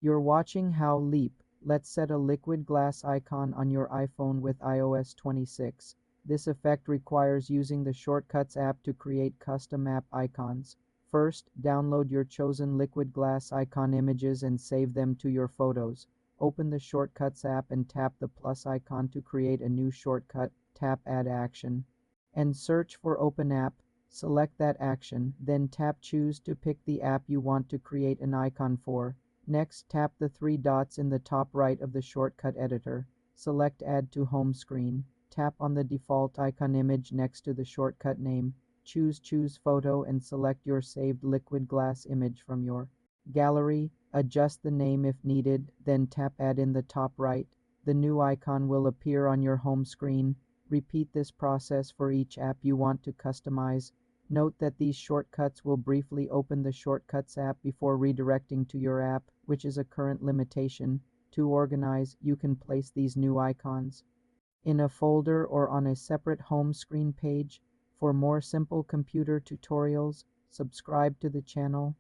You're watching How Leap. Let's set a liquid glass icon on your iPhone with iOS 26. This effect requires using the Shortcuts app to create custom app icons. First, download your chosen liquid glass icon images and save them to your photos. Open the Shortcuts app and tap the plus icon to create a new shortcut. Tap Add Action. And search for Open App. Select that action, then tap Choose to pick the app you want to create an icon for. Next, tap the three dots in the top right of the shortcut editor. Select Add to Home Screen. Tap on the default icon image next to the shortcut name. Choose Photo and select your saved liquid glass image from your gallery. Adjust the name if needed, then tap Add in the top right. The new icon will appear on your home screen. Repeat this process for each app you want to customize. Note that these shortcuts will briefly open the Shortcuts app before redirecting to your app, which is a current limitation. To organize, you can place these new icons in a folder or on a separate home screen page. For more simple computer tutorials, subscribe to the channel.